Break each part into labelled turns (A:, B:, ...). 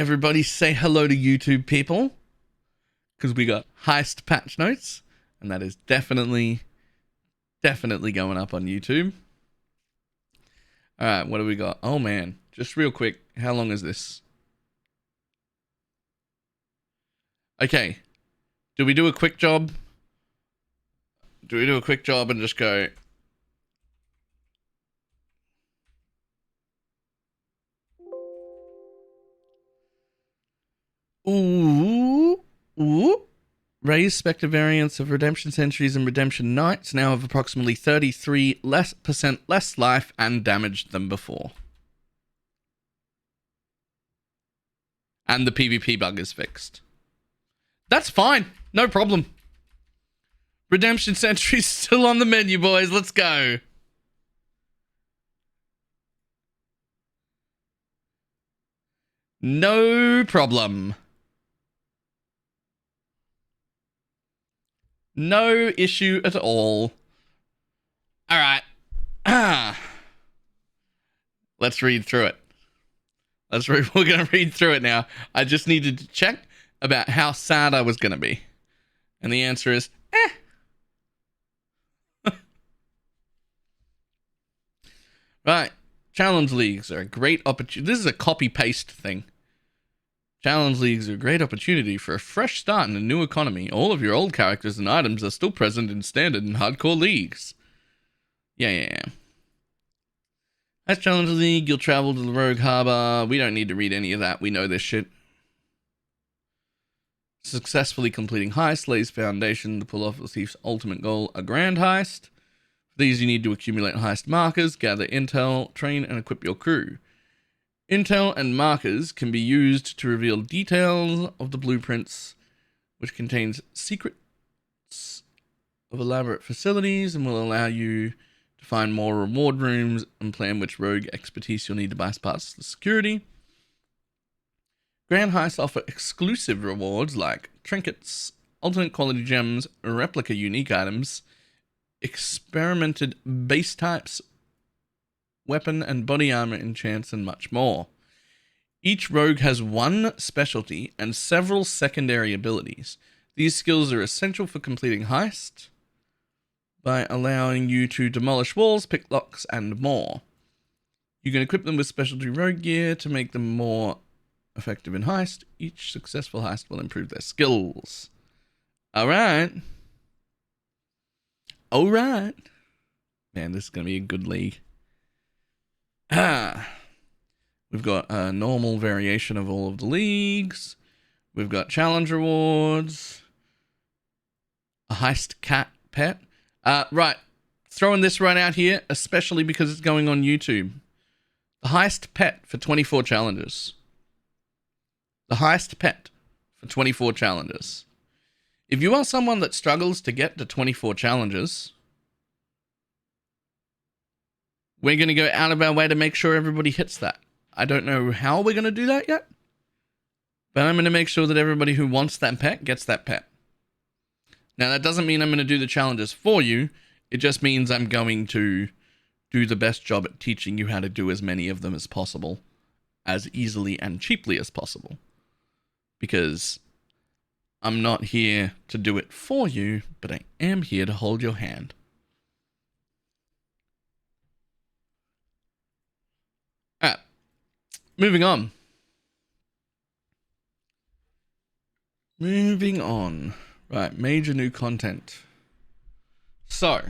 A: Everybody say hello to YouTube people, because we got Heist Patchnotes, and that is definitely going up on YouTube. Alright, what do we got? Oh man, just real quick, how long is this? Okay, do we do a quick job? Do we do a quick job and just go... Ooh. Raised Spectre variants of Redemption Sentries and Redemption Knights now have approximately 33% less life and damage than before. And the PvP bug is fixed. That's fine. No problem. Redemption Sentry's still on the menu, boys. Let's go. No problem. No issue at all. Alright. Let's read through it. We're going to read through it now. I just needed to check about how sad I was going to be. And the answer is, Right. Challenge leagues are a great opportunity. This is a copy-paste thing. Challenge leagues are a great opportunity for a fresh start in a new economy. All of your old characters and items are still present in standard and hardcore leagues. Yeah. As Challenge League, you'll travel to the Rogue Harbor. We don't need to read any of that. We know this shit. Successfully completing Heist lays foundation to pull off the thief's ultimate goal, a grand heist. For these, you need to accumulate heist markers, gather intel, train, and equip your crew. Intel and markers can be used to reveal details of the blueprints, which contains secrets of elaborate facilities and will allow you to find more reward rooms and plan which rogue expertise you'll need to bypass the security. Grand heists offer exclusive rewards like trinkets, alternate quality gems, replica unique items, experimented base types, weapon and body armor enchants, and much more. Each rogue has one specialty and several secondary abilities. These skills are essential for completing heist by allowing you to demolish walls, pick locks, and more. You can equip them with specialty rogue gear to make them more effective in heist. Each successful heist will improve their skills. Alright. Man, this is going to be a good league. We've got a normal variation of all of the leagues. We've got challenge rewards. A heist cat pet. Right. Throwing this right out here, especially because it's going on YouTube. The heist pet for 24 challenges. The heist pet for 24 challenges. If you are someone that struggles to get to 24 challenges, we're going to go out of our way to make sure everybody hits that. I don't know how we're going to do that yet, but I'm going to make sure that everybody who wants that pet gets that pet. Now, that doesn't mean I'm going to do the challenges for you. It just means I'm going to do the best job at teaching you how to do as many of them as possible, as easily and cheaply as possible. Because I'm not here to do it for you, but I am here to hold your hand. Alright, moving on. Right, major new content. So,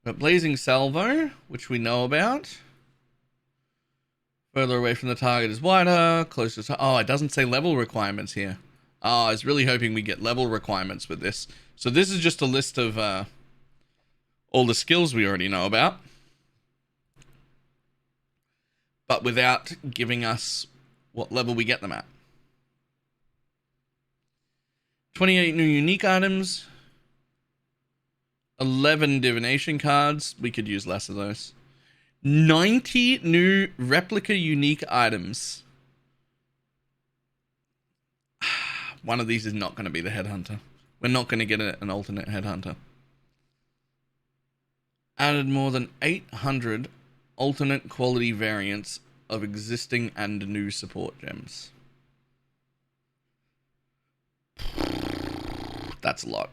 A: got Blazing Salvo, which we know about. Further away from the target is wider, closer to... Oh, it doesn't say level requirements here. Oh, I was really hoping we get level requirements with this. So this is just a list of all the skills we already know about, but without giving us what level we get them at. 28 new unique items. 11 divination cards. We could use less of those. 90 new replica unique items. One of these is not going to be the headhunter. We're not going to get an alternate headhunter. Added more than 800 alternate quality variants of existing and new support gems. That's a lot.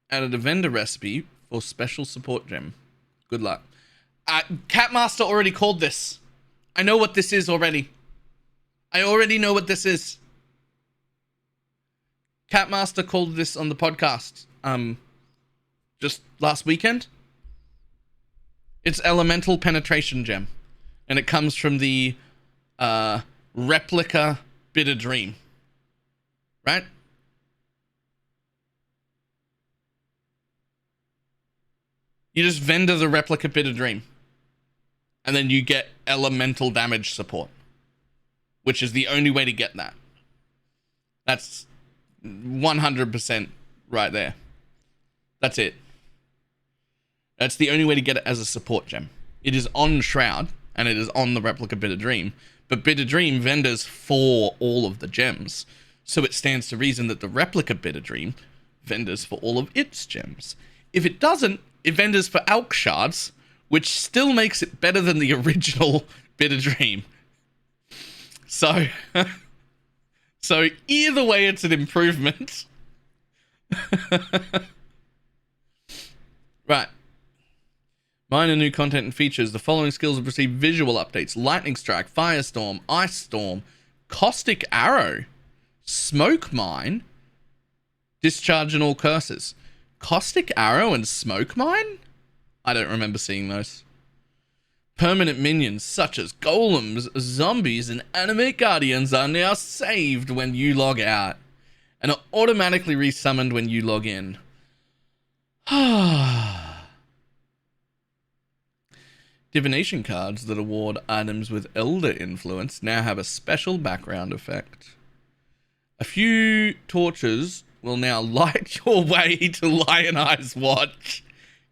A: Added a vendor recipe for special support gem. Good luck. Catmaster already called this. I know what this is already. I already know what this is. Catmaster called this on the podcast. Just last weekend. It's Elemental Penetration Gem. And it comes from the Replica Bitter Dream. Right? You just vendor the Replica Bitter Dream. And then you get elemental damage support. Which is the only way to get that. That's 100% right there. That's it. That's the only way to get it as a support gem. It is on Shroud, and it is on the Replica Bitter Dream. But Bitter Dream vendors for all of the gems. So it stands to reason that the Replica Bitter Dream vendors for all of its gems. If it doesn't, it vendors for Alk Shards, which still makes it better than the original Bitter Dream. So, so either way, it's an improvement. Right. Minor new content and features. The following skills have received visual updates: Lightning Strike, Firestorm, Ice Storm, Caustic Arrow, Smoke Mine, Discharge and all curses. Caustic Arrow and Smoke Mine? I don't remember seeing those. Permanent minions such as golems, zombies, and animate guardians are now saved when you log out and are automatically resummoned when you log in. Divination cards that award items with Elder influence now have a special background effect. A few torches will now light your way to Lion Eyes Watch.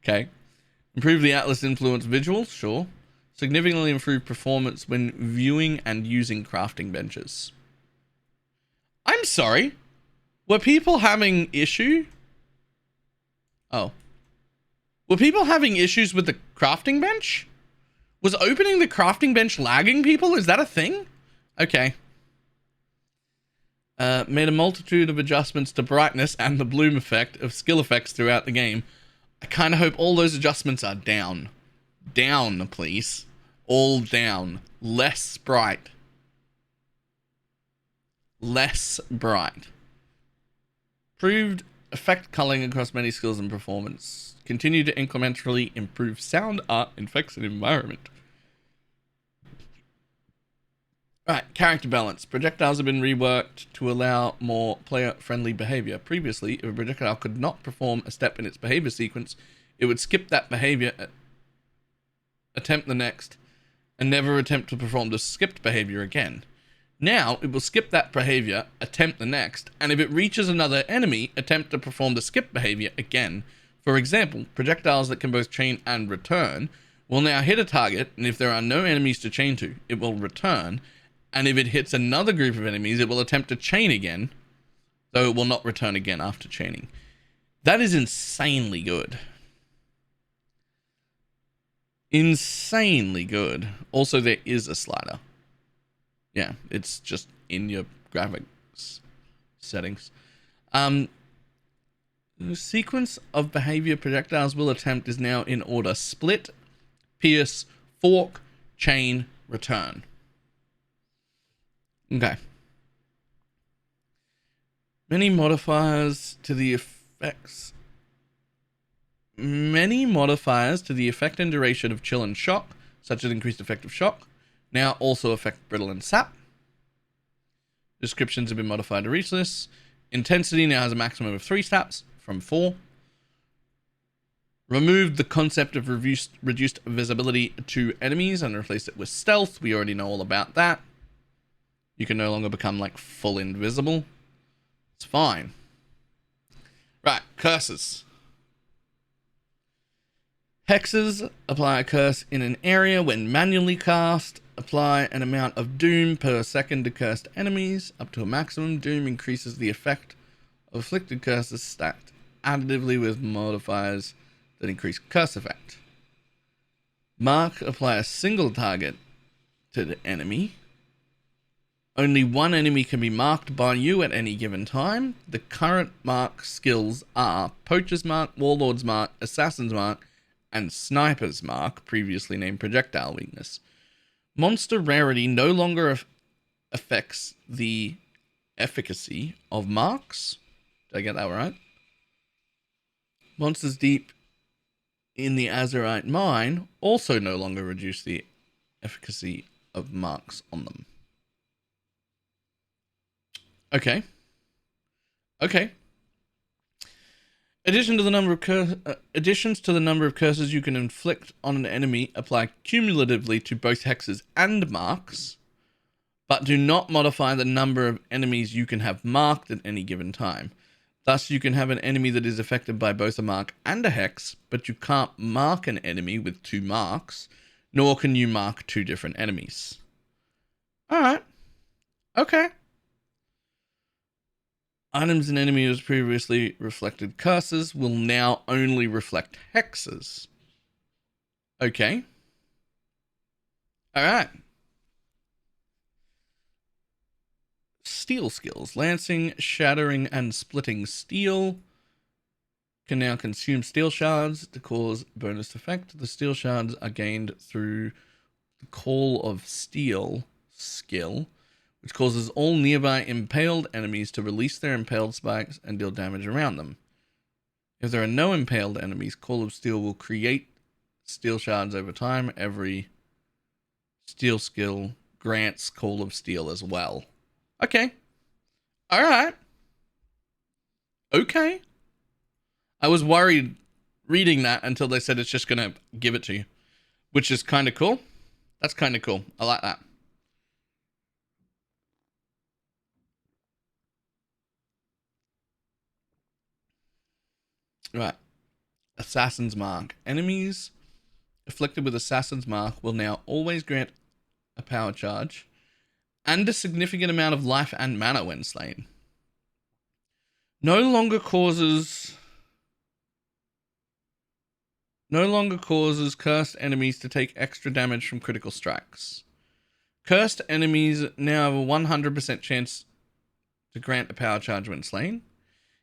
A: Okay. Improve the Atlas influence visuals, sure. Significantly improve performance when viewing and using crafting benches. I'm sorry. Were people having issue? Oh. Were people having issues with the crafting bench? Was opening the crafting bench lagging people? Is that a thing? Okay. Made a multitude of adjustments to brightness and the bloom effect of skill effects throughout the game. I kind of hope all those adjustments are down. Down, please. All down. Less bright. Less bright. Improved effect culling across many skills and performance. Continue to incrementally improve sound, art, effects, and environment. Right, character balance. Projectiles have been reworked to allow more player-friendly behavior. Previously, if a projectile could not perform a step in its behavior sequence, it would skip that behavior, attempt the next, and never attempt to perform the skipped behavior again. Now, it will skip that behavior, attempt the next, and if it reaches another enemy, attempt to perform the skipped behavior again. For example, projectiles that can both chain and return will now hit a target, and if there are no enemies to chain to, it will return, and if it hits another group of enemies, it will attempt to chain again, though it will not return again after chaining. That is insanely good. Insanely good. Also, there is a slider. Yeah, it's just in your graphics settings. The sequence of behavior projectiles will attempt is now in order: split, pierce, fork, chain, return. Okay. Many modifiers to the effect and duration of chill and shock, such as increased effective shock, now also affect brittle and sap. Descriptions have been modified to reach this. Intensity now has a maximum of 3 saps from 4. Removed the concept of reduced visibility to enemies and replaced it with stealth. We already know all about that. You can no longer become like full invisible. It's fine. Right, curses. Hexes apply a curse in an area when manually cast. Apply an amount of doom per second to cursed enemies. Up to a maximum, doom increases the effect of afflicted curses stacked additively with modifiers that increase curse effect. Mark apply a single target selected enemy. Only one enemy can be marked by you at any given time. The current mark skills are Poacher's Mark, Warlord's Mark, Assassin's Mark, and Sniper's Mark, previously named Projectile Weakness. Monster rarity no longer affects the efficacy of marks. Did I get that right? Monsters deep in the Azurite Mine also no longer reduce the efficacy of marks on them. Okay. Additions to the number of curses you can inflict on an enemy apply cumulatively to both hexes and marks, but do not modify the number of enemies you can have marked at any given time. Thus, you can have an enemy that is affected by both a mark and a hex, but you can't mark an enemy with 2 marks, nor can you mark 2 different enemies. Alright. Okay. Items and enemies previously reflected curses will now only reflect hexes. Okay. Alright. Steel skills. Lancing, shattering, and splitting steel can now consume steel shards to cause bonus effect. The steel shards are gained through the Call of Steel skill, which causes all nearby impaled enemies to release their impaled spikes and deal damage around them. If there are no impaled enemies, Call of Steel will create steel shards over time. Every steel skill grants Call of Steel as well. Okay. Alright. Okay. I was worried reading that until they said it's just going to give it to you, which is kind of cool. That's kind of cool. I like that. Right. Assassin's Mark. Enemies afflicted with Assassin's Mark will now always grant a power charge and a significant amount of life and mana when slain. No longer causes cursed enemies to take extra damage from critical strikes. Cursed enemies now have a 100% chance to grant a power charge when slain.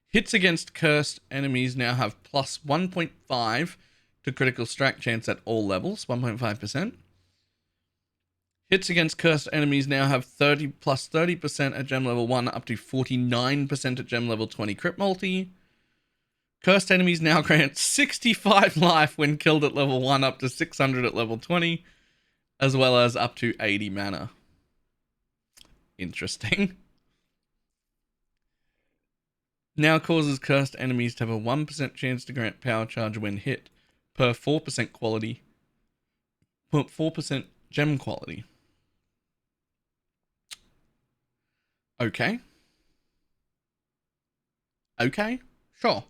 A: Hits against cursed enemies now have plus 1.5 to critical strike chance at all levels, 1.5%. Hits against cursed enemies now have plus 30% at gem level 1 up to 49% at gem level 20 crit multi. Cursed enemies now grant 65 life when killed at level 1 up to 600 at level 20, as well as up to 80 mana. Interesting. Now causes cursed enemies to have a 1% chance to grant power charge when hit per 4% quality, 4% gem quality. Okay. Okay, sure.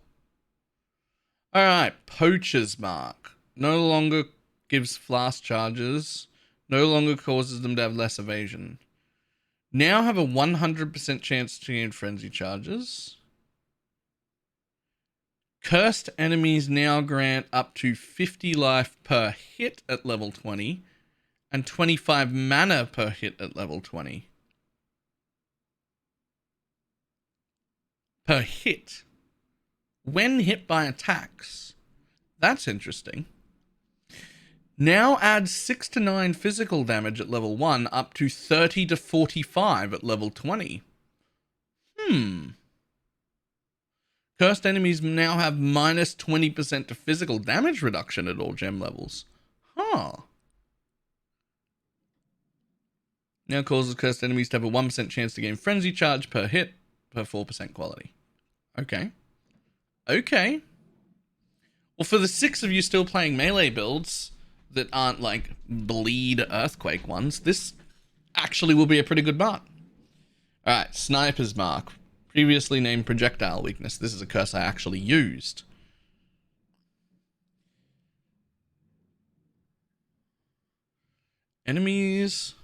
A: Alright, Poacher's Mark. No longer gives flask charges. No longer causes them to have less evasion. Now have a 100% chance to gain frenzy charges. Cursed enemies now grant up to 50 life per hit at level 20 and 25 mana per hit at level 20. Per hit. When hit by attacks. That's interesting. Now adds 6 to 9 physical damage at level 1 up to 30 to 45 at level 20. Cursed enemies now have minus 20% to physical damage reduction at all gem levels. Now causes cursed enemies to have a 1% chance to gain frenzy charge per hit per 4% quality. Okay. Okay. Well, for the 6 of you still playing melee builds that aren't like bleed earthquake ones, this actually will be a pretty good mark. Alright, Sniper's Mark. Previously named Projectile Weakness. This is a curse I actually used. Enemies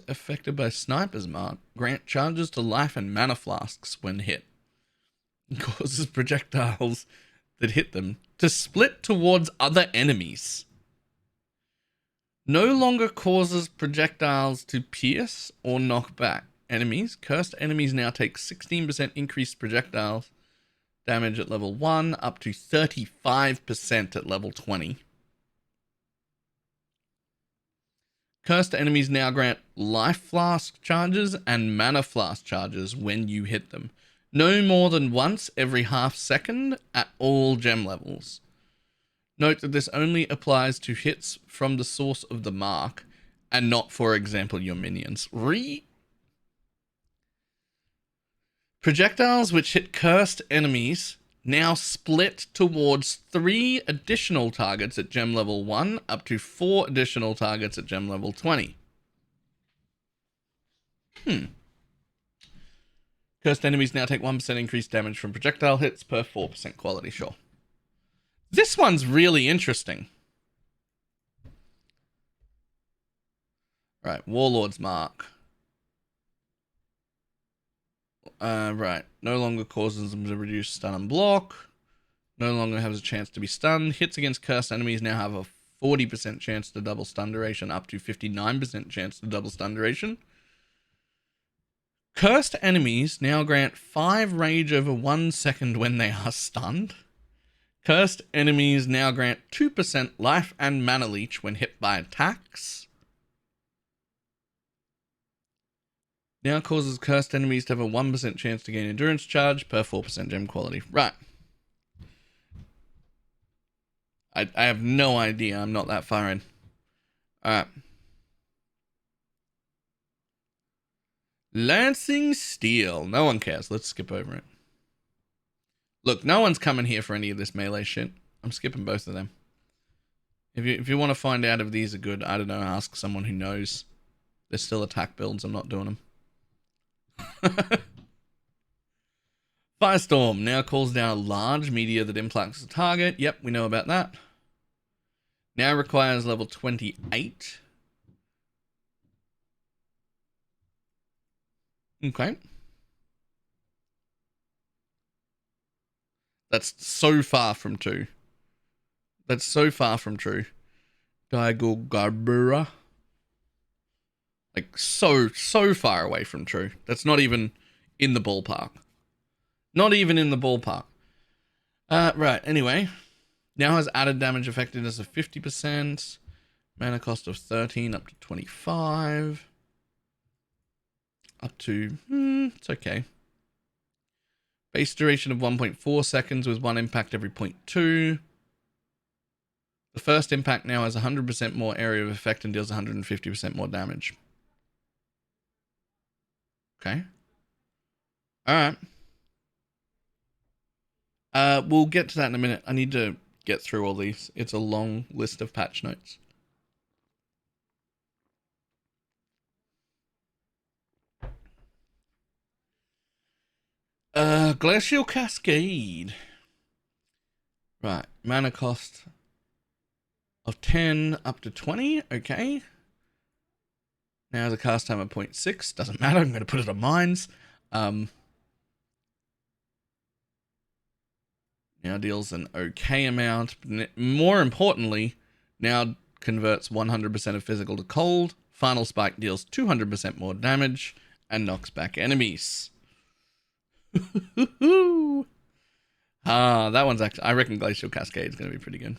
A: affected by Sniper's Mark grant charges to life and mana flasks when hit. It causes projectiles that hit them to split towards other enemies. No longer causes projectiles to pierce or knock back enemies. Cursed enemies now take 16% increased projectiles damage at level 1, up to 35% at level 20. Cursed enemies now grant life flask charges and mana flask charges when you hit them. No more than once every half second at all gem levels. Note that this only applies to hits from the source of the mark and not, for example, your minions. Projectiles which hit cursed enemies now split towards 3 additional targets at gem level 1, up to 4 additional targets at gem level 20. Cursed enemies now take 1% increased damage from projectile hits per 4% quality, sure. This one's really interesting. Right, Warlord's Mark. Right, no longer causes them to reduce stun and block. No longer has a chance to be stunned. Hits against cursed enemies now have a 40% chance to double stun duration, up to 59% chance to double stun duration. Cursed enemies now grant 5 rage over 1 second when they are stunned. Cursed enemies now grant 2% life and mana leech when hit by attacks. Now causes cursed enemies to have a 1% chance to gain endurance charge per 4% gem quality. Right. I have no idea. I'm not that far in. Alright. Lancing Steel. No one cares. Let's skip over it. Look, no one's coming here for any of this melee shit. I'm skipping both of them. If you want to find out if these are good, I don't know, ask someone who knows. They're still attack builds. I'm not doing them. Firestorm now calls down a large meteor that impacts the target. Yep, we know about that. Now requires level 28. Okay. That's so far from true. That's so far from true. Daigul Garbura. Like, so far away from true. That's not even in the ballpark. Not even in the ballpark. Right, anyway. Now has added damage effectiveness of 50%. Mana cost of 13 up to 25. Up to, it's okay. Base duration of 1.4 seconds with 1 impact every 0.2. The first impact now has 100% more area of effect and deals 150% more damage. Okay. Alright. We'll get to that in a minute. I need to get through all these. It's a long list of patch notes. Glacial Cascade. Right. Mana cost of 10 up to 20. Okay. Now the cast time of 0.6. Doesn't matter. I'm going to put it on mines. Now deals an okay amount. But more importantly, now converts 100% of physical to cold. Final Spike deals 200% more damage and knocks back enemies. That one's actually... I reckon Glacial Cascade is going to be pretty good.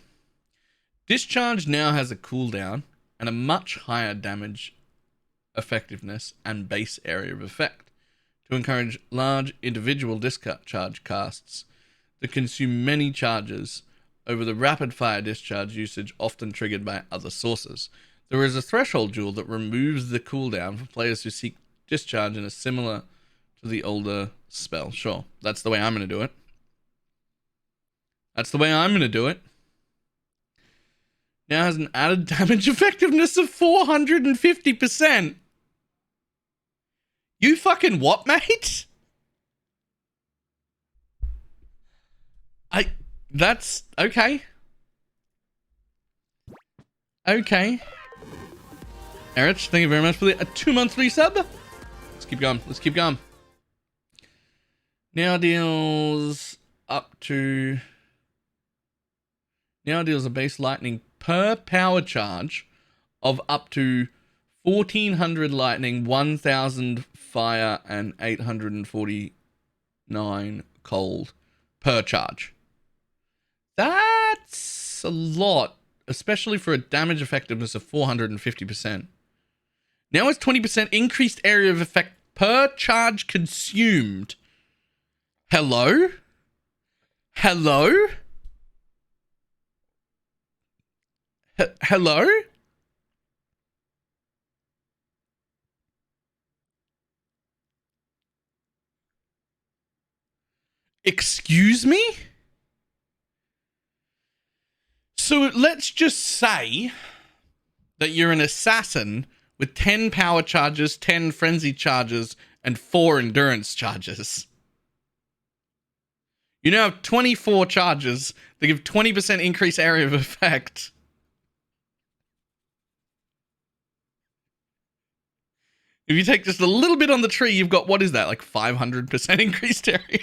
A: Discharge now has a cooldown and a much higher damage effectiveness and base area of effect to encourage large individual discharge casts that consume many charges over the rapid fire discharge usage often triggered by other sources. There is a threshold jewel that removes the cooldown for players who seek discharge in a similar to the older spell. Sure, that's the way I'm going to do it. That's the way I'm going to do it. Now has an added damage effectiveness of 450%. You fucking what, mate? That's okay. Okay. Erich, thank you very much for a 2-month resub. Let's keep going. Let's keep going. Now deals up to... Now deals a base lightning per power charge of up to 1400 lightning, 1000 fire, and 849 cold per charge. That's a lot, especially for a damage effectiveness of 450%. Now it's 20% increased area of effect per charge consumed. Hello? Hello? Hello? Excuse me? So let's just say that you're an assassin with 10 power charges, 10 frenzy charges, and 4 endurance charges. You now have 24 charges that give 20% increased area of effect. If you take just a little bit on the tree, you've got, what is that, like 500% increased area?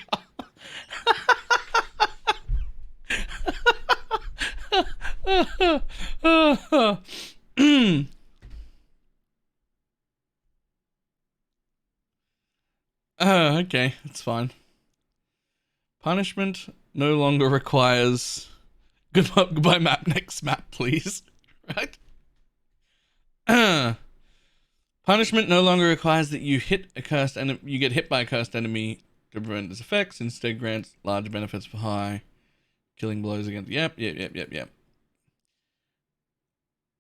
A: Okay, that's fine. Punishment no longer requires... Goodbye map, next map, please. Right? Punishment no longer requires that you hit a cursed enemy. You get hit by a cursed enemy to prevent its effects. Instead, grants large benefits for high killing blows against. Yep.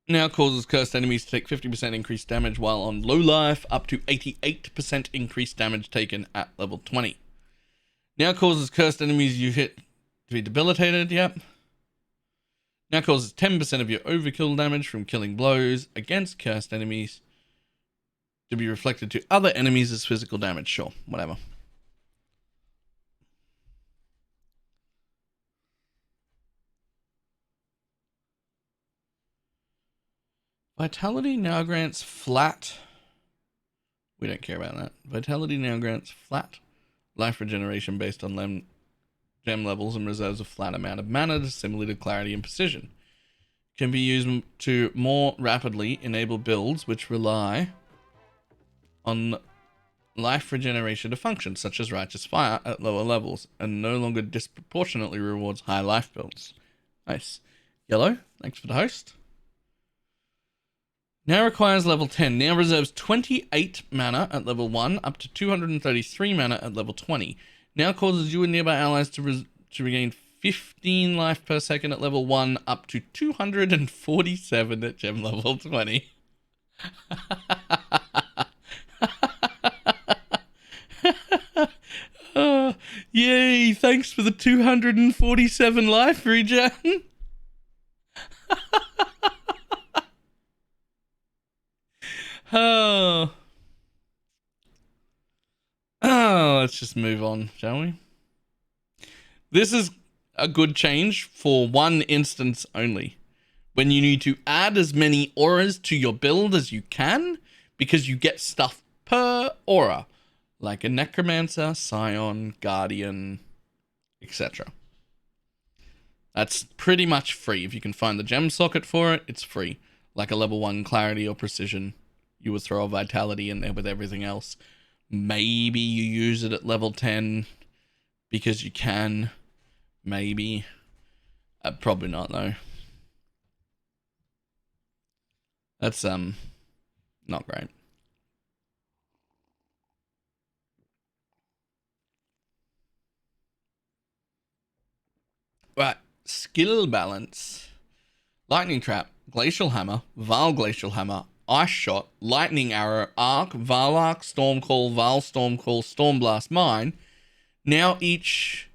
A: Now causes cursed enemies to take 50% increased damage while on low life, up to 88% increased damage taken at level 20. Now causes cursed enemies you hit to be debilitated. Yep. Now causes 10% of your overkill damage from killing blows against cursed enemies to be reflected to other enemies as physical damage. Sure, whatever. Vitality now grants flat. We don't care about that. Vitality now grants flat life regeneration based on gem levels and reserves a flat amount of mana, similar to clarity and precision. Can be used to more rapidly enable builds which rely on life regeneration to function, such as Righteous Fire at lower levels, and no longer disproportionately rewards high life builds. Nice. Yellow, thanks for the host. Now requires level 10. Now reserves 28 mana at level 1, up to 233 mana at level 20. Now causes you and nearby allies to regain 15 life per second at level 1, up to 247 at gem level 20. Yay, thanks for the 247 life regen. Let's just move on, shall we? This is a good change for one instance only. When you need to add as many auras to your build as you can, because you get stuff per aura, like a Necromancer, Scion, Guardian, etc. That's pretty much free. If you can find the gem socket for it, it's free. Like a level 1 clarity or precision, you would throw a vitality in there with everything else. Maybe you use it at level 10 because you can. Maybe. Probably not, though. That's not great. Right, skill balance. Lightning Trap, Glacial Hammer, Val Glacial Hammer, Ice Shot, Lightning Arrow, Arc, Val Arc, Storm Call, Val Storm Call, Storm Blast Mine. Now each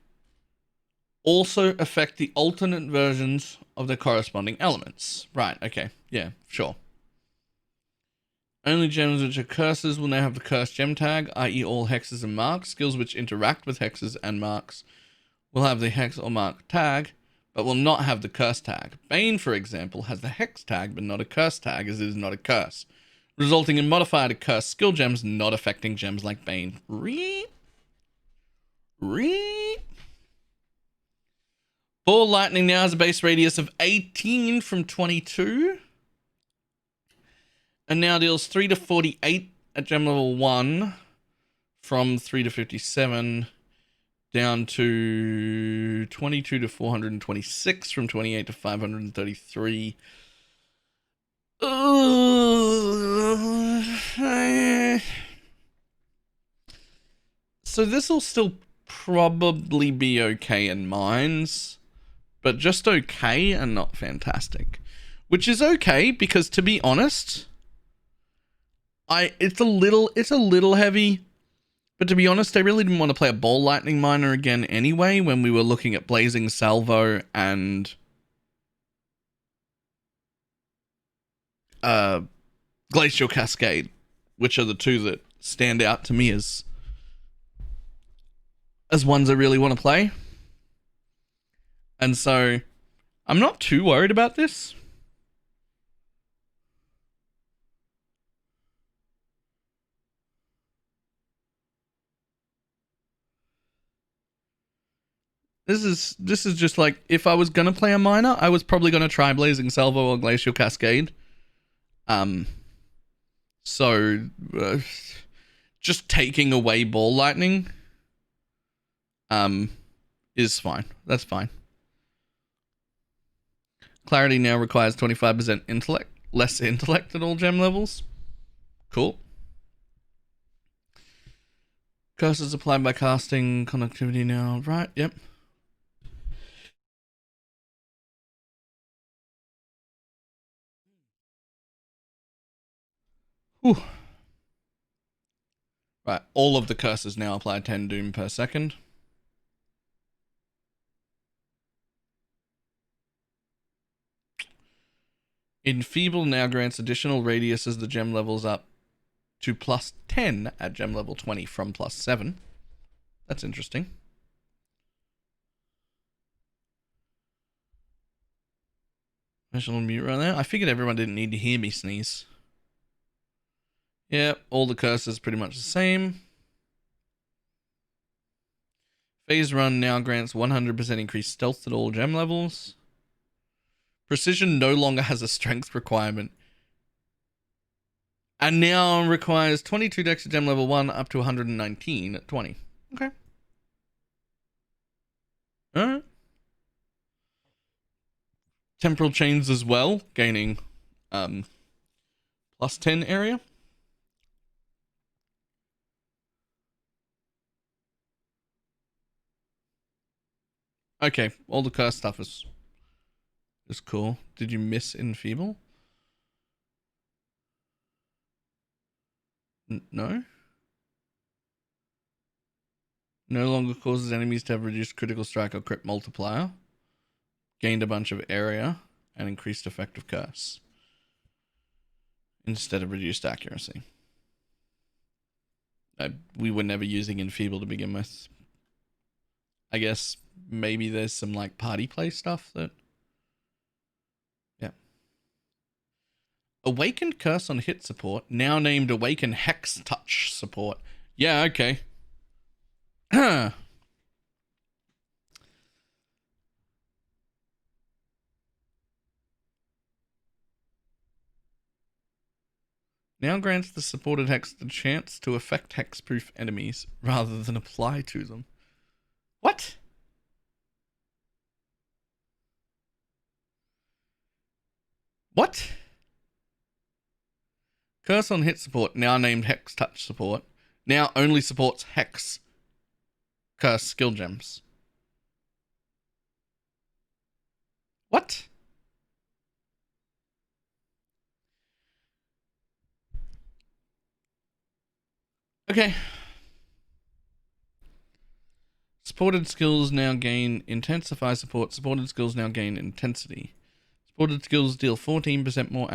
A: also affect the alternate versions of the corresponding elements. Right, okay, yeah, sure. Only gems which are curses will now have the curse gem tag, i.e. all hexes and marks. Skills which interact with hexes and marks will have the hex or mark tag, but will not have the curse tag. Bane, for example, has the hex tag, but not a curse tag, as it is not a curse, resulting in modified to curse skill gems not affecting gems like Bane. Ball Lightning now has a base radius of 18 from 22. And now deals 3 to 48 at gem level 1, from 3 to 57, down to 22 to 426, from 28 to 533. So this will still probably be okay in mines, but just okay and not fantastic. Which is okay, because to be honest, it's a little heavy, but to be honest, I really didn't want to play a Ball Lightning Miner again anyway when we were looking at Blazing Salvo and Glacial Cascade, which are the two that stand out to me as ones I really want to play. And so I'm not too worried about this. This is just like, if I was gonna play a miner, I was probably gonna try Blazing Salvo or Glacial Cascade. So just taking away Ball Lightning is fine. That's fine. Clarity now requires 25% intellect, less intellect at all gem levels. Cool. Curses applied by casting, conductivity now. Right, yep. Whew. Right, all of the curses now apply 10 doom per second. Enfeeble now grants additional radius as the gem levels up to plus 10 at gem level 20 from plus 7. That's interesting. Special mute right there. I figured everyone didn't need to hear me sneeze. Yep, all the curses pretty much the same. Phase Run now grants 100% increased stealth at all gem levels. Precision no longer has a strength requirement. And now requires 22 dex at gem level 1 up to 119 at 20. Okay. Alright. Temporal Chains as well, gaining plus 10 area. Okay, all the curse stuff is cool. Did you miss Enfeeble? No? No longer causes enemies to have reduced critical strike or crit multiplier. Gained a bunch of area and increased effective curse instead of reduced accuracy. We were never using Enfeeble to begin with. I guess maybe there's some like party play stuff that... Yeah. Awakened Curse on hit support, now named Awaken Hex Touch support. Yeah, okay. Now grants the supported hex the chance to affect hexproof enemies rather than apply to them. What? What? Curse on hit support, now named Hex Touch support, now only supports Hex Curse skill gems. What? Okay. Supported skills now gain intensify support. Supported skills now gain intensity. Supported skills deal 14% more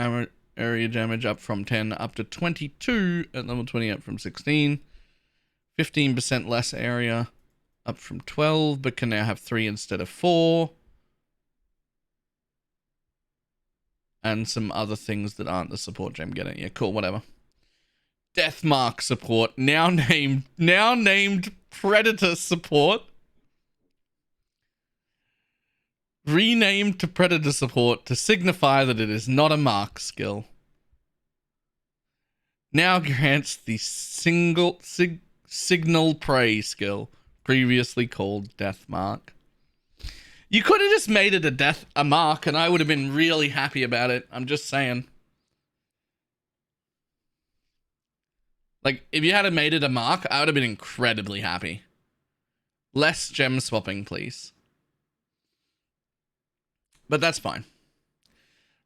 A: area damage up from 10 up to 22 at level 20 up from 16. 15% less area up from 12, but can now have 3 instead of 4. And some other things that aren't the support gem getting. Yeah, cool, whatever. Deathmark support, now named Predator support. Renamed to Predator support to signify that it is not a mark skill. now grants the signal prey skill, previously called Death Mark. You could have just made it a mark, and I would have been really happy about it. I'm just saying. Like, if you had made it a mark, I would have been incredibly happy. Less gem swapping, please. But that's fine.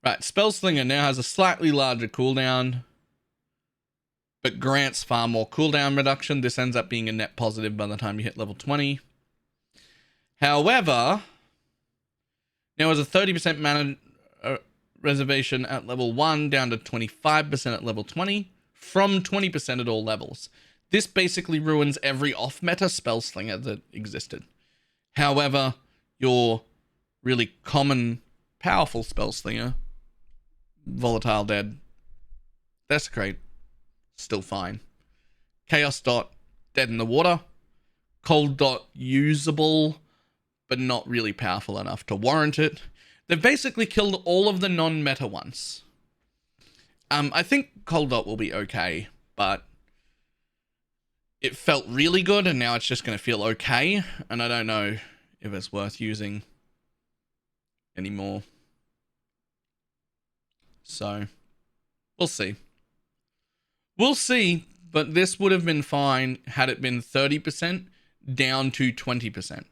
A: Right, Spellslinger now has a slightly larger cooldown, but grants far more cooldown reduction. This ends up being a net positive by the time you hit level 20. However, now has a 30% mana reservation at level 1 down to 25% at level 20, from 20% at all levels. This basically ruins every off-meta Spellslinger that existed. However, your really common, powerful Spellslinger, Volatile Dead, Desecrate, still fine. Chaos Dot, dead in the water. Cold Dot, usable, but not really powerful enough to warrant it. They've basically killed all of the non-meta ones. I think Cold Dot will be okay, but it felt really good, and now it's just going to feel okay, and I don't know if it's worth using anymore. So, we'll see. We'll see, but this would have been fine had it been 30% down to 20%.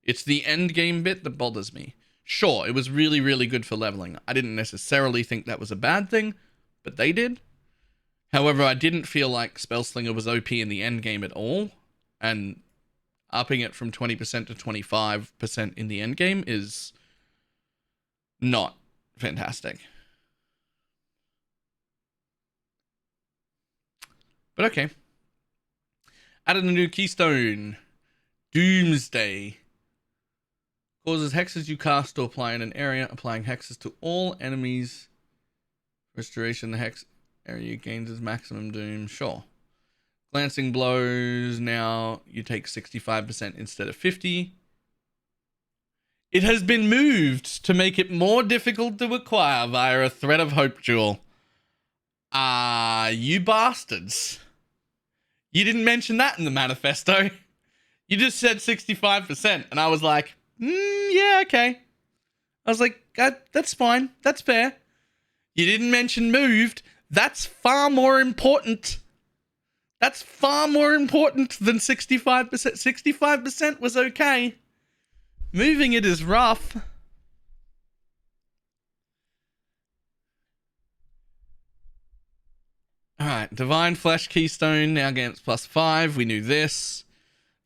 A: It's the end game bit that bothers me. Sure, it was really, really good for leveling. I didn't necessarily think that was a bad thing, but they did. However, I didn't feel like Spellslinger was OP in the end game at all, and upping it from 20% to 25% in the end game is not fantastic. But okay. Added a new keystone. Doomsday. Causes hexes you cast to apply in an area, applying hexes to all enemies. Restoration, the hex area gains its maximum doom. Sure. Glancing blows, now you take 65% instead of 50%. It has been moved to make it more difficult to acquire via a Thread of Hope jewel. You bastards. You didn't mention that in the manifesto. You just said 65%, and I was like, yeah, okay. I was like, that's fine. That's fair. You didn't mention moved. That's far more important. That's far more important than 65%. 65% was okay. Moving it is rough. Alright, Divine Flesh Keystone now gains +5. We knew this.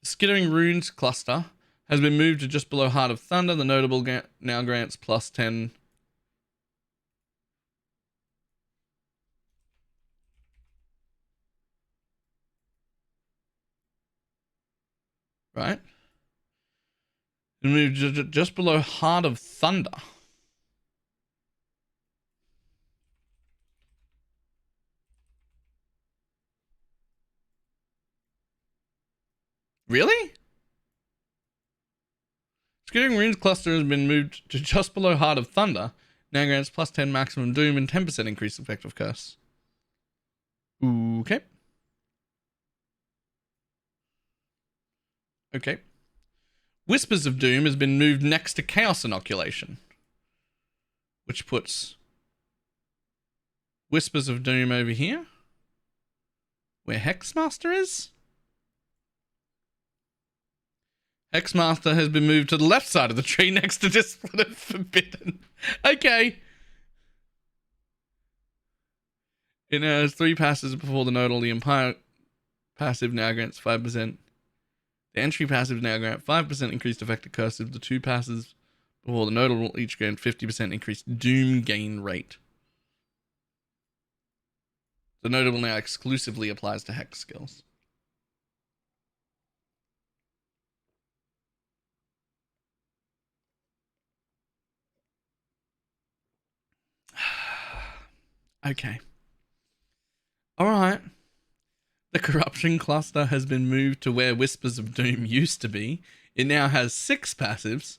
A: The Skittering Runes cluster has been moved to just below Heart of Thunder. The notable now grants +10. Right? And moved just below Heart of Thunder. Really? Skittering Runes cluster has been moved to just below Heart of Thunder. Now grants +10 maximum doom and 10% increased effective curse. Okay. Okay. Whispers of Doom has been moved next to Chaos Inoculation, which puts Whispers of Doom over here, where Hexmaster is. Hexmaster has been moved to the left side of the tree next to Discipline of Forbidden. Okay. It has 3 passes before the nodal. The Empire passive now grants 5%. The entry passive now grant 5% increased effective cursive. The 2 passes before the nodal will each grant 50% increased doom gain rate. The nodal now exclusively applies to hex skills. Okay. Alright. The Corruption cluster has been moved to where Whispers of Doom used to be. It now has 6 passives,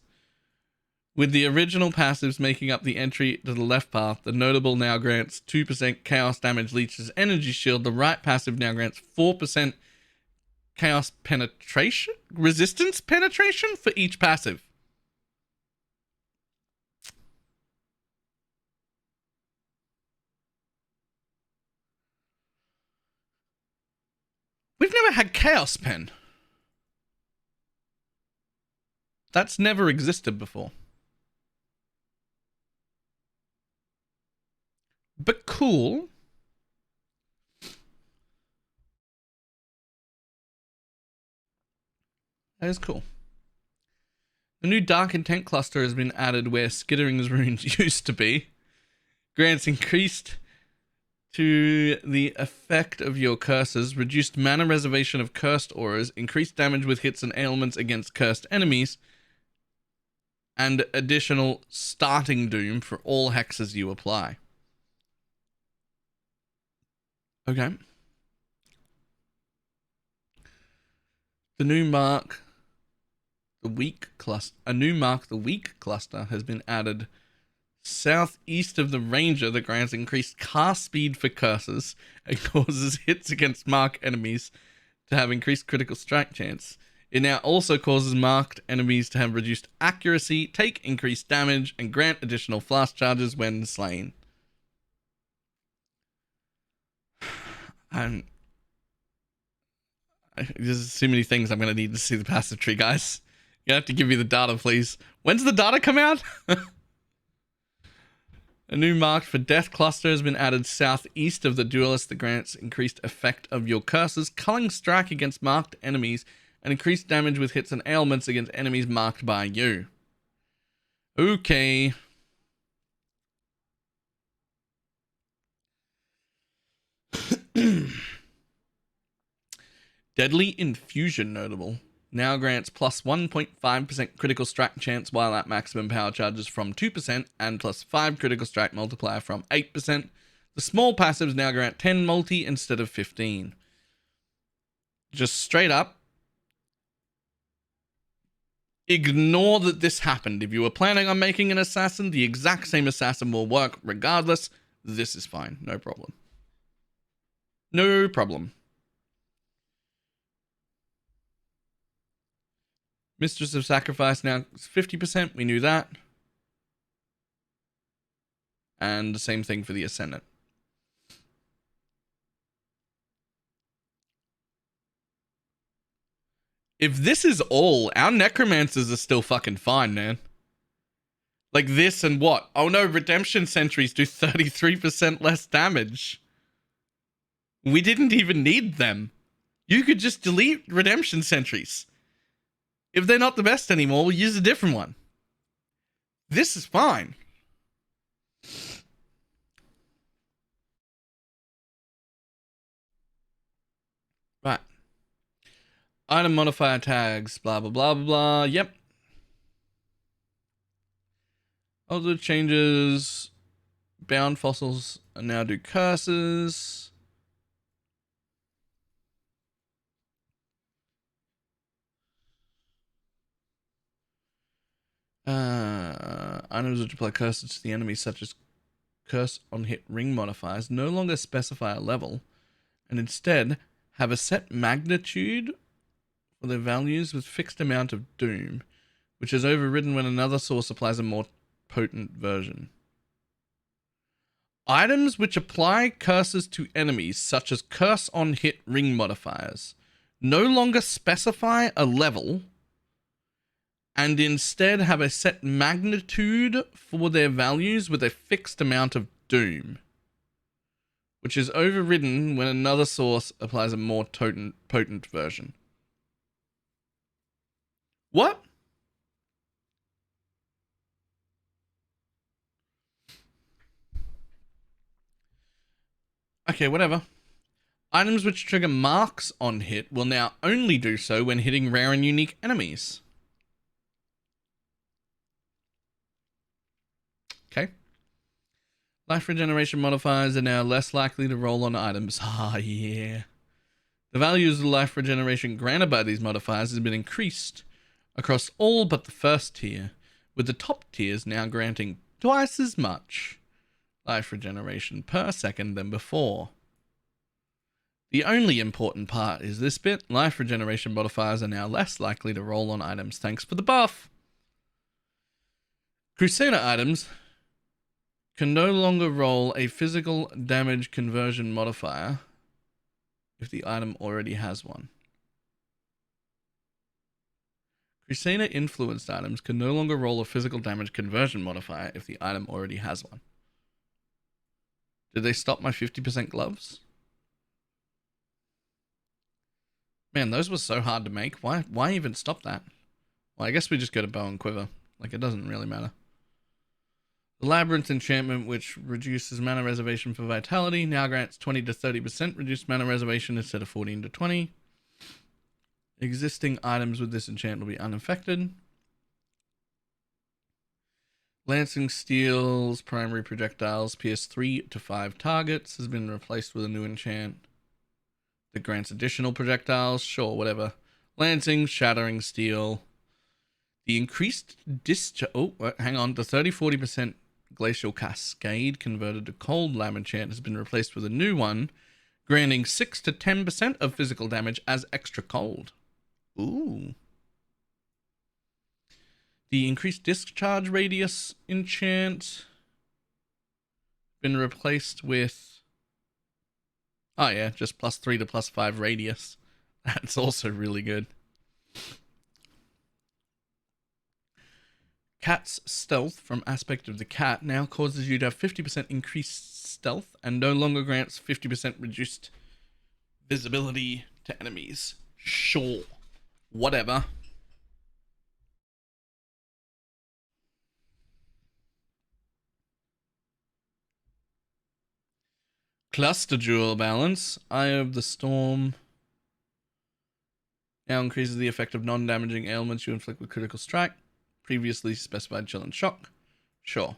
A: With the original passives making up the entry to the left path, the notable now grants 2% Chaos Damage Leech's Energy Shield. The right passive now grants 4% Chaos Penetration? Resistance Penetration for each passive. We've never had Chaos Pen. That's never existed before. But cool. That is cool. The new Dark Intent cluster has been added where Skittering's runes used to be. Grants increased to the effect of your curses, reduced mana reservation of cursed auras, increased damage with hits and ailments against cursed enemies, and additional starting doom for all hexes you apply. Okay. The new Mark the Weak cluster, a new Mark the Weak cluster has been added southeast of the Ranger that grants increased cast speed for curses and causes hits against marked enemies to have increased critical strike chance. It now also causes marked enemies to have reduced accuracy, take increased damage, and grant additional flash charges when slain. There's too many things I'm going to need to see the passive tree, guys. You have to give me the data, please. When's the data come out? A new mark for Death Cluster has been added southeast of the Duelist that grants increased effect of your curses, culling strike against marked enemies, and increased damage with hits and ailments against enemies marked by you. Okay. Deadly Infusion notable. Now grants plus 1.5% critical strike chance while at maximum power charges from 2% and plus 5 critical strike multiplier from 8%. The small passives now grant 10 multi instead of 15. Just straight up, ignore that this happened. If you were planning on making an assassin, the exact same assassin will work regardless. This is fine. No problem. No problem. Mistress of Sacrifice now 50%. We knew that. And the same thing for the Ascendant. If this is all, our Necromancers are still fucking fine, man. Like this and what? Oh no, Redemption Sentries do 33% less damage. We didn't even need them. You could just delete Redemption Sentries. If they're not the best anymore, we'll use a different one. This is fine. Right. Item modifier tags, blah, blah, blah, blah, blah. Yep. Other changes. Bound fossils now do curses. Items which apply curses to the enemy, such as curse on hit ring modifiers, no longer specify a level, and instead have a set magnitude for their values with fixed amount of doom, which is overridden when another source applies a more potent version. Items which apply curses to enemies, such as curse on hit ring modifiers, no longer specify a level, and instead have a set magnitude for their values with a fixed amount of doom, which is overridden when another source applies a more potent version. What? Okay, whatever. Items which trigger marks on hit will now only do so when hitting rare and unique enemies. Okay. Life regeneration modifiers are now less likely to roll on items. Ah, yeah. The values of life regeneration granted by these modifiers has been increased across all but the first tier, with the top tiers now granting twice as much life regeneration per second than before. The only important part is this bit. Life regeneration modifiers are now less likely to roll on items thanks for the buff. Crusader items can no longer roll a physical damage conversion modifier if the item already has one. Crusader influenced items can no longer roll a physical damage conversion modifier if the item already has one. Did they stop my 50% gloves? Man, those were so hard to make. Why even stop that? Well, I guess we just go to bow and quiver. Like, it doesn't really matter. The Labyrinth enchantment, which reduces mana reservation for vitality, now grants 20 to 30% reduced mana reservation instead of 14 to 20. Existing items with this enchant will be unaffected. Lancing Steel's primary projectiles pierce 3 to 5 targets has been replaced with a new enchant that grants additional projectiles. Sure, whatever. Lancing, Shattering Steel. The increased discharge... Oh, hang on. The 30-40% Glacial Cascade converted to Cold Lamb enchant has been replaced with a new one, granting 6 to 10% of physical damage as extra cold. Ooh. The increased discharge radius enchant been replaced with... Oh yeah, just +3 to +5 radius. That's also really good. Cat's stealth from Aspect of the Cat now causes you to have 50% increased stealth and no longer grants 50% reduced visibility to enemies. Sure. Whatever. Cluster Jewel balance. Eye of the Storm now increases the effect of non-damaging ailments you inflict with critical strike. Previously specified chill and shock. Sure.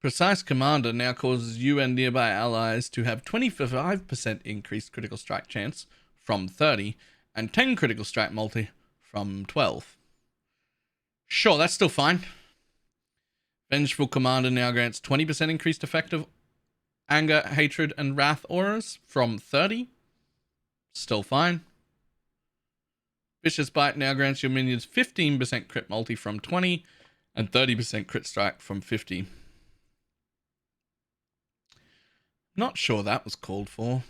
A: Precise Commander now causes you and nearby allies to have 25% increased critical strike chance from 30 and 10 critical strike multi from 12. Sure, that's still fine. Vengeful Commander now grants 20% increased effect of anger, hatred, and wrath auras from 30. Still fine. Vicious Bite now grants your minions 15% crit multi from 20 and 30% crit strike from 50. Not sure that was called for.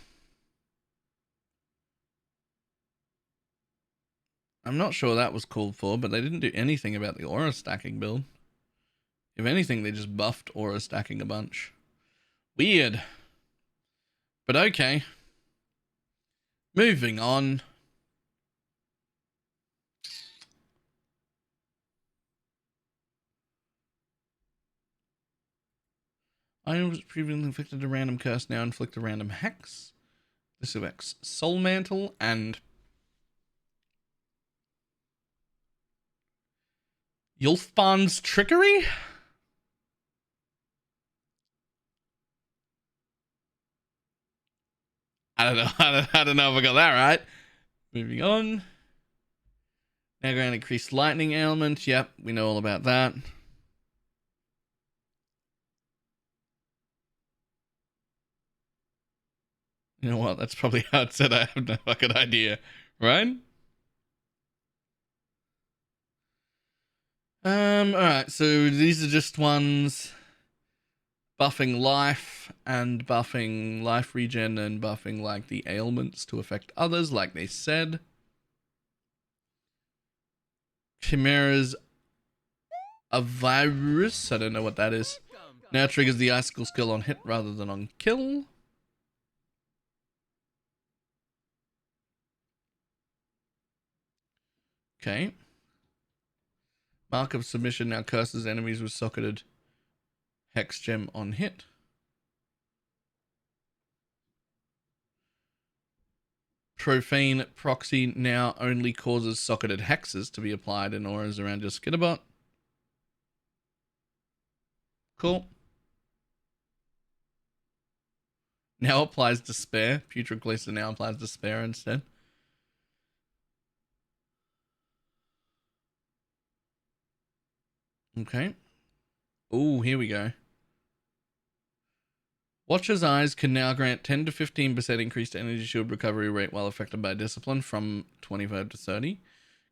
A: I'm not sure that was called for, but they didn't do anything about the aura stacking build. If anything, they just buffed aura stacking a bunch. Weird. But okay. Moving on. I was previously inflicted a random curse, now inflict a random hex. This affects Soul Mantle and Yulfban's Trickery? I don't know. I don't know if I got that right. Moving on. Now going to increase lightning ailment. Yep, we know all about that. You know what? That's probably how it said. I have no fucking idea. Right? Alright, so these are just ones buffing life and buffing life regen and buffing like the ailments to affect others, like they said. Chimera's a virus. I don't know what that is. Now triggers the icicle skill on hit rather than on kill. Okay. Mark of Submission now curses enemies with socketed Hex Gem on hit. Profane Proxy now only causes socketed hexes to be applied in auras around your Skitterbot. Cool. Now applies Despair. Putrid Glacier now applies Despair instead. Okay. Oh, here we go. Watcher's Eyes can now grant 10 to 15% increased energy shield recovery rate while affected by discipline from 25 to 30.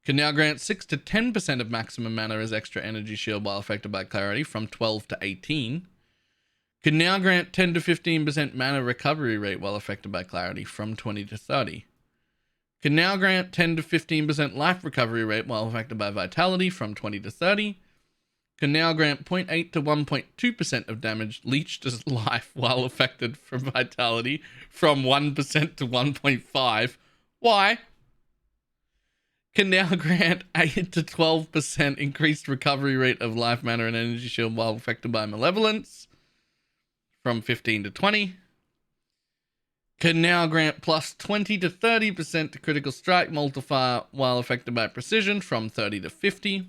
A: Can now grant 6 to 10% of maximum mana as extra energy shield while affected by clarity from 12 to 18. Can now grant 10 to 15% mana recovery rate while affected by clarity from 20 to 30. Can now grant 10 to 15% life recovery rate while affected by vitality from 20 to 30. Can now grant 0.8 to 1.2% of damage leached as life while affected from vitality from 1% to 1.5. Why? Can now grant 8 to 12% increased recovery rate of life, mana, and energy shield while affected by malevolence from 15 to 20. Can now grant plus 20 to 30% to critical strike multiplier while affected by precision from 30 to 50.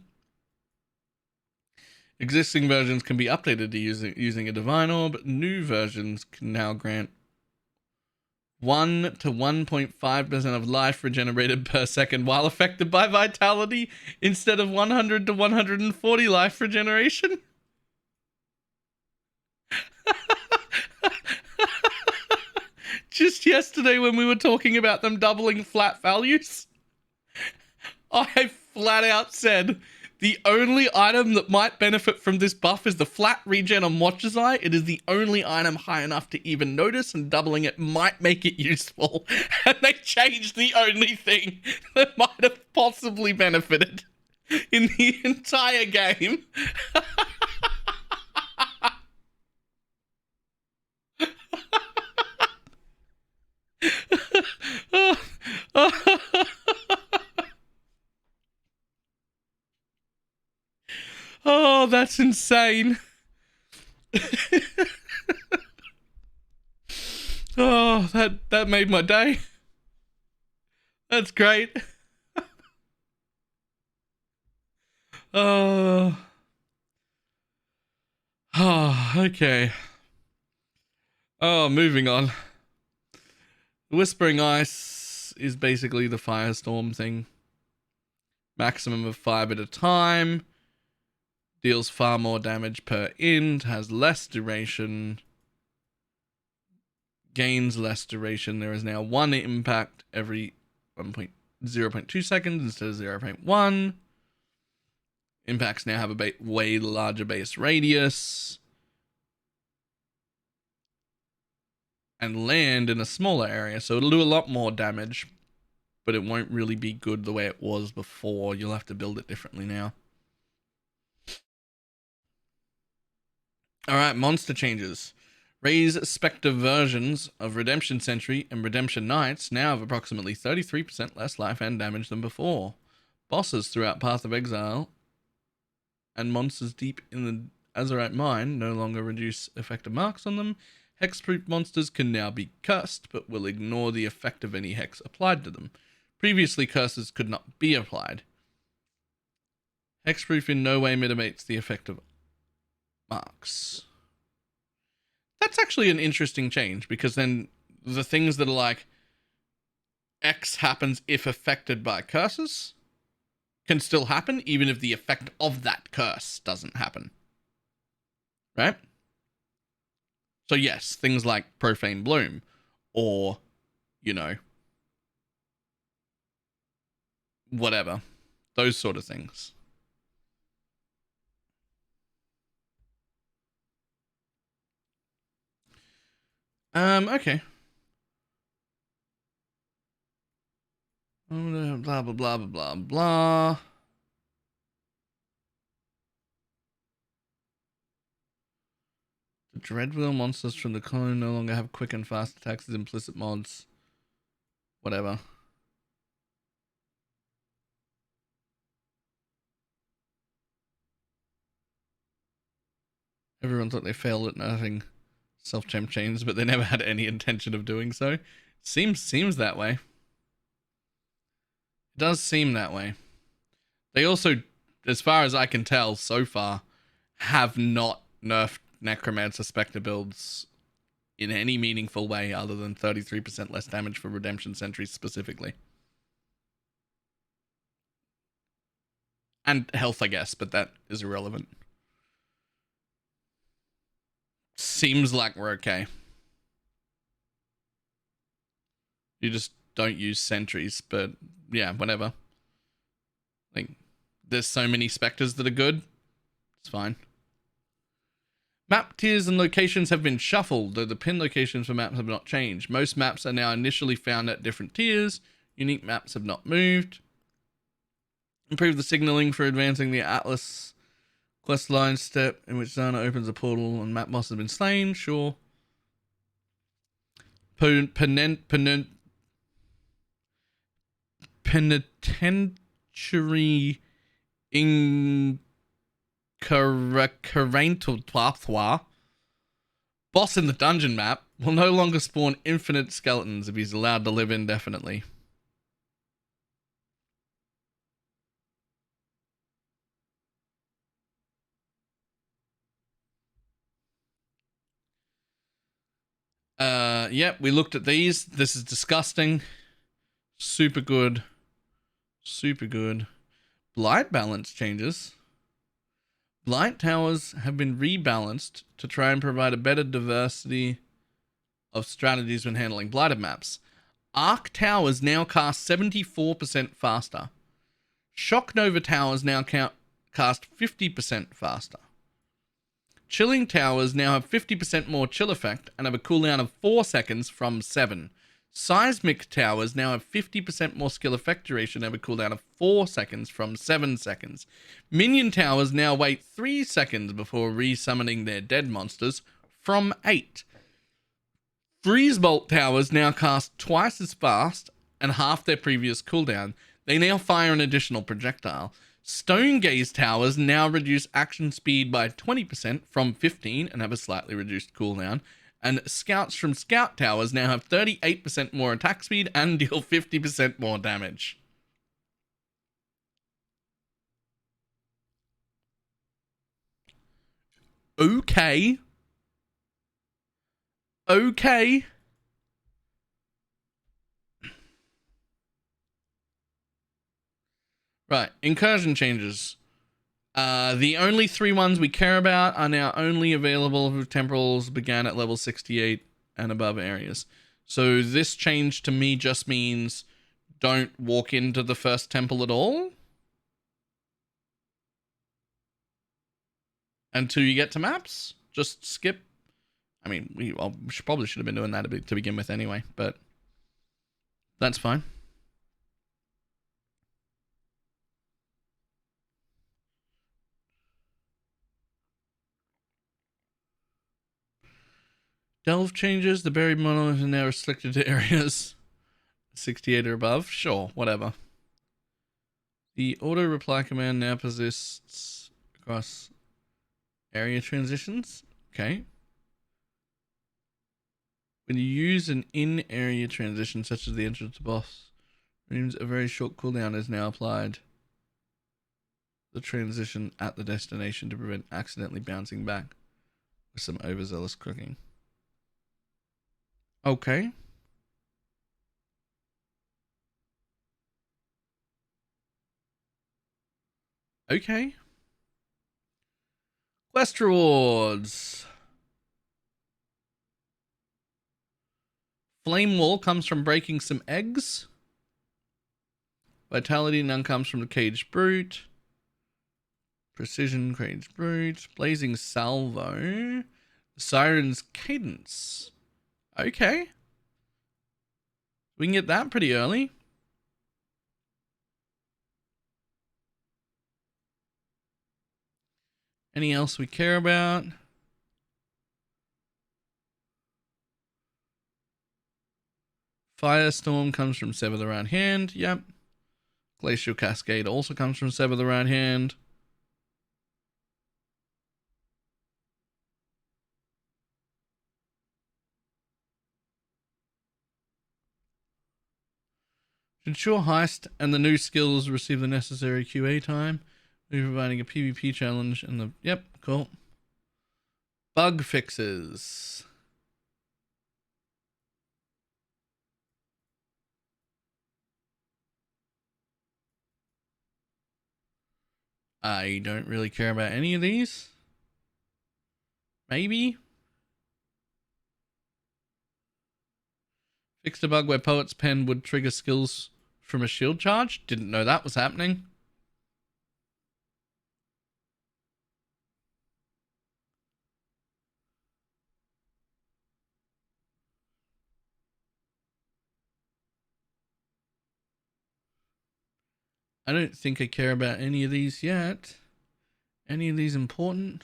A: Existing versions can be updated to using a divine orb. New versions can now grant 1 to 1.5% of life regenerated per second while affected by vitality instead of 100 to 140 life regeneration. Just yesterday when we were talking about them doubling flat values, I flat out said the only item that might benefit from this buff is the flat regen on Watcher's Eye. It is the only item high enough to even notice, and doubling it might make it useful. And they changed the only thing that might have possibly benefited in the entire game. Oh, that's insane. Oh, that made my day. That's great. Oh. Oh, okay. Oh, moving on. Whispering Ice is basically the Firestorm thing. Maximum of 5 at a time. Deals far more damage per int. Has less duration. Gains less duration. There is now 1 impact every 0.2 seconds instead of 0.1. Impacts now have a way larger base radius. And land in a smaller area. So it'll do a lot more damage. But it won't really be good the way it was before. You'll have to build it differently now. Alright, monster changes. Raise Spectre versions of Redemption Sentry and Redemption Knights now have approximately 33% less life and damage than before. Bosses throughout Path of Exile and monsters deep in the Azurite Mine no longer reduce effective marks on them. Hexproof monsters can now be cursed, but will ignore the effect of any hex applied to them. Previously, curses could not be applied. Hexproof in no way mitigates the effect of marks. That's actually an interesting change, because then the things that are like X happens if affected by curses can still happen, even if the effect of that curse doesn't happen. Right? So yes, things like Profane Bloom, or, you know, whatever. Those sort of things. Okay. Blah, blah, blah, blah, blah, blah. The Dreadwheel monsters from the clone no longer have quick and fast attacks as implicit mods. Whatever. Everyone thought they failed at nerfing self-champ chains, but they never had any intention of doing so. Seems that way. It does seem that way. They also, as far as I can tell so far, have not nerfed Necromancer Spectre builds in any meaningful way other than 33% less damage for Redemption Sentries specifically. And health, I guess, but that is irrelevant. Seems like we're okay. You just don't use sentries, but yeah, whatever. Like, there's so many specters that are good. It's fine. Map tiers and locations have been shuffled, though the pin locations for maps have not changed. Most maps are now initially found at different tiers. Unique maps have not moved. Improve the signaling for advancing the Atlas quest line step in which Zana opens a portal and map boss has been slain. Sure. Penitentiary Incursion boss in the dungeon map will no longer spawn infinite skeletons if he's allowed to live indefinitely. Yep, we looked at these. This is disgusting. Super good. Super good. Blight balance changes. Blight towers have been rebalanced to try and provide a better diversity of strategies when handling blighted maps. Arc towers now cast 74% faster. Shock Nova towers now cast 50% faster. Chilling towers now have 50% more chill effect and have a cooldown of 4 seconds from 7. Seismic towers now have 50% more skill effect duration and have a cooldown of 4 seconds from 7 seconds. Minion towers now wait 3 seconds before resummoning their dead monsters from 8. Freeze Bolt towers now cast twice as fast and half their previous cooldown. They now fire an additional projectile. Stone Gaze towers now reduce action speed by 20% from 15 and have a slightly reduced cooldown. And Scouts from Scout towers now have 38% more attack speed and deal 50% more damage. Okay. Okay. Right, Incursion Changes. The only 3 ones we care about are now only available if temporals began at level 68 and above areas. So this change to me just means don't walk into the first temple at all until you get to maps. Just skip. I mean, we probably should have been doing that to begin with anyway, but that's fine. Delve changes. The buried monolith is now restricted to areas 68 or above. Sure, whatever. The auto reply command now persists across area transitions. Okay. When you use an in-area transition, such as the entrance to boss, means a very short cooldown is now applied. The transition at the destination to prevent accidentally bouncing back with some overzealous clicking. Okay. Okay. Quest rewards. Flame Wall comes from breaking some eggs. Vitality none comes from the Caged Brute. Precision Caged Brute. Blazing Salvo. Siren's Cadence. Okay. We can get that pretty early. Any else we care about? Firestorm comes from Sever the Right Hand. Yep. Glacial Cascade also comes from Sever the Right Hand. To ensure Heist and the new skills receive the necessary QA time, we're providing a PvP challenge and the... Yep, cool. Bug fixes. I don't really care about any of these. Maybe. Fixed a bug where Poet's Pen would trigger skills from a shield charge. Didn't know that was happening. I don't think I care about any of these yet. Any of these important?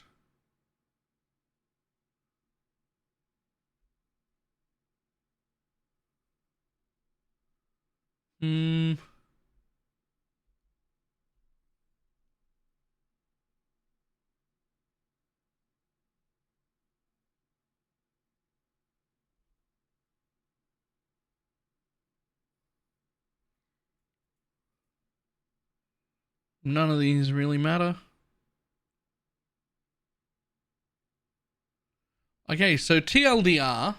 A: None of these really matter. Okay, so TLDR.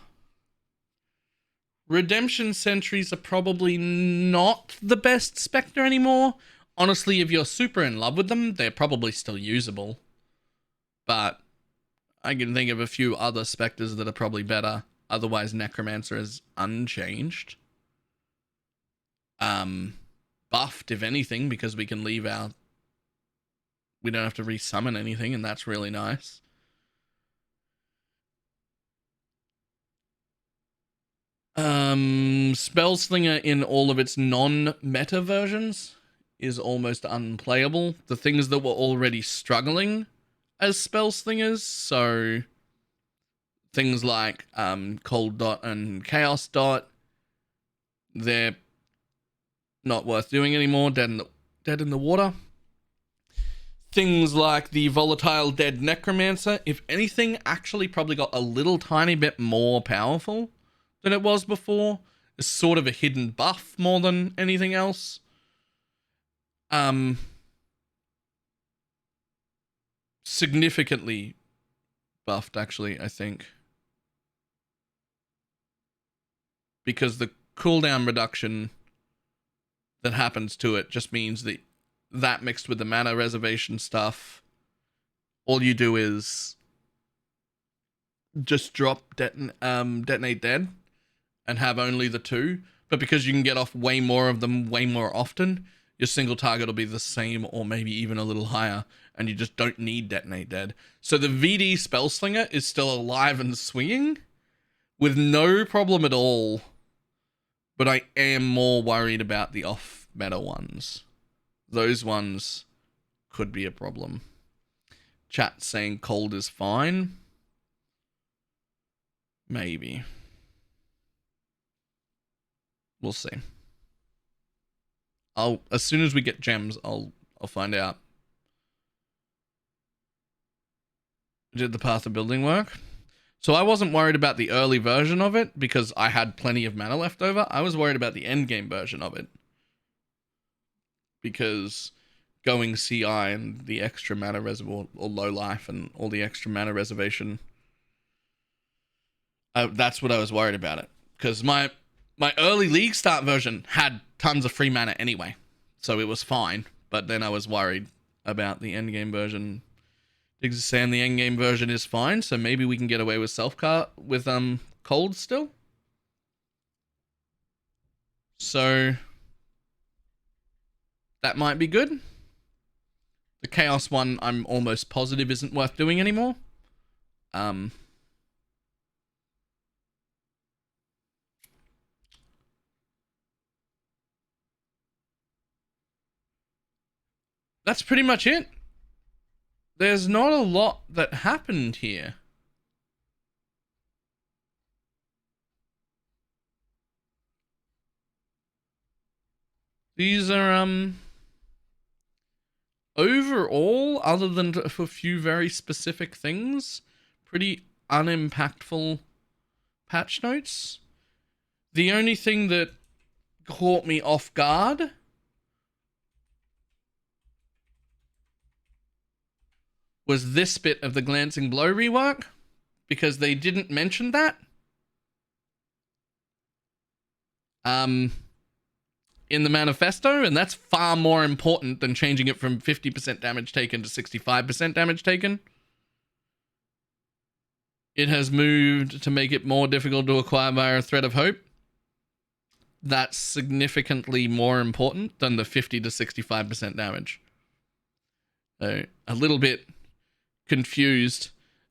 A: Redemption Sentries are probably not the best Spectre anymore. Honestly, if you're super in love with them, they're probably still usable. But I can think of a few other Spectres that are probably better. Otherwise, Necromancer is unchanged. Buffed, if anything, because we can leave our... We don't have to resummon anything, and that's really nice. Spellslinger in all of its non-meta versions is almost unplayable. The things that were already struggling as Spellslingers, so things like Cold Dot and Chaos Dot, they're not worth doing anymore, dead in the water. Things like the Volatile Dead Necromancer, if anything, actually probably got a little tiny bit more powerful than it was before. It's sort of a hidden buff more than anything else. Significantly buffed, actually, I think. Because the cooldown reduction that happens to it just means that mixed with the mana reservation stuff, all you do is just drop Detonate Dead and have only the two. But because you can get off way more of them way more often, your single target will be the same or maybe even a little higher, and you just don't need Detonate Dead. So the VD Spellslinger is still alive and swinging with no problem at all. But I am more worried about the off-meta ones. Those ones could be a problem. Chat saying cold is fine. Maybe. We'll see. As soon as we get gems, I'll find out. Did the Path of Building work? So I wasn't worried about the early version of it because I had plenty of mana left over. I was worried about the endgame version of it. Because going CI and the extra mana reservoir, or low life and all the extra mana reservation, that's what I was worried about it. Because my early League start version had tons of free mana anyway. So it was fine. But then I was worried about the endgame version. Diggs is saying the endgame version is fine, so maybe we can get away with with cold still. So that might be good. The Chaos one, I'm almost positive isn't worth doing anymore. That's pretty much it. There's not a lot that happened here. These are, overall, other than for a few very specific things, pretty unimpactful patch notes. The only thing that caught me off guard was this bit of the Glancing Blow rework, because they didn't mention that. In the manifesto, and that's far more important than changing it from 50% damage taken to 65% damage taken. It has moved to make it more difficult to acquire via a Thread of Hope. that's significantly more important than the 50 to 65% damage. So a little bit confused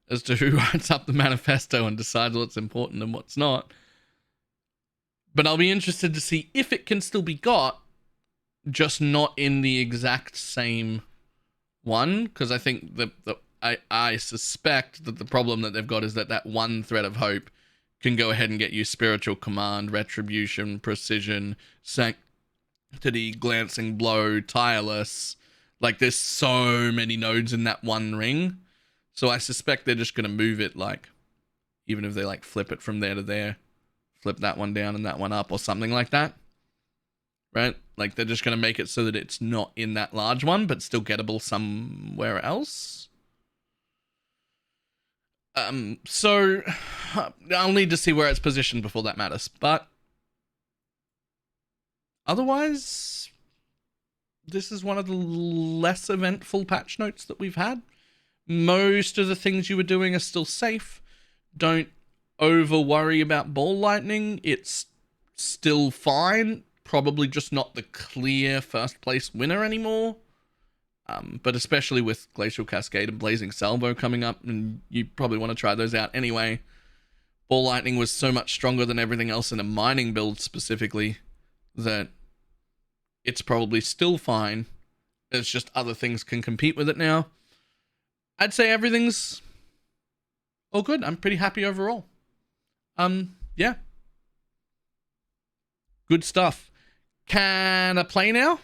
A: as to who writes up the manifesto and decides what's important and what's not. But I'll be interested to see if it can still be got, just not in the exact same one, because I think I suspect that the problem that they've got is that one thread of hope can go ahead and get you spiritual command, retribution, precision, sanctity, glancing blow, tireless. Like, there's so many nodes in that one ring. So I suspect they're just going to move it, like, even if they, like, flip it from there to there, flip that one down and that one up or something like that. Right? Like, they're just going to make it so that it's not in that large one, but still gettable somewhere else. So I'll need to see where it's positioned before that matters. But otherwise, this is one of the less eventful patch notes that we've had. Most of the things you were doing are still safe. Don't over worry about ball lightning. It's still fine. Probably just not the clear first place winner anymore. But especially with Glacial Cascade and Blazing Salvo coming up, and you probably want to try those out anyway. Ball Lightning was so much stronger than everything else in a mining build specifically that it's probably still fine. It's just other things can compete with it now. I'd say everything's all good. I'm pretty happy overall. Yeah. Good stuff. Can I play now?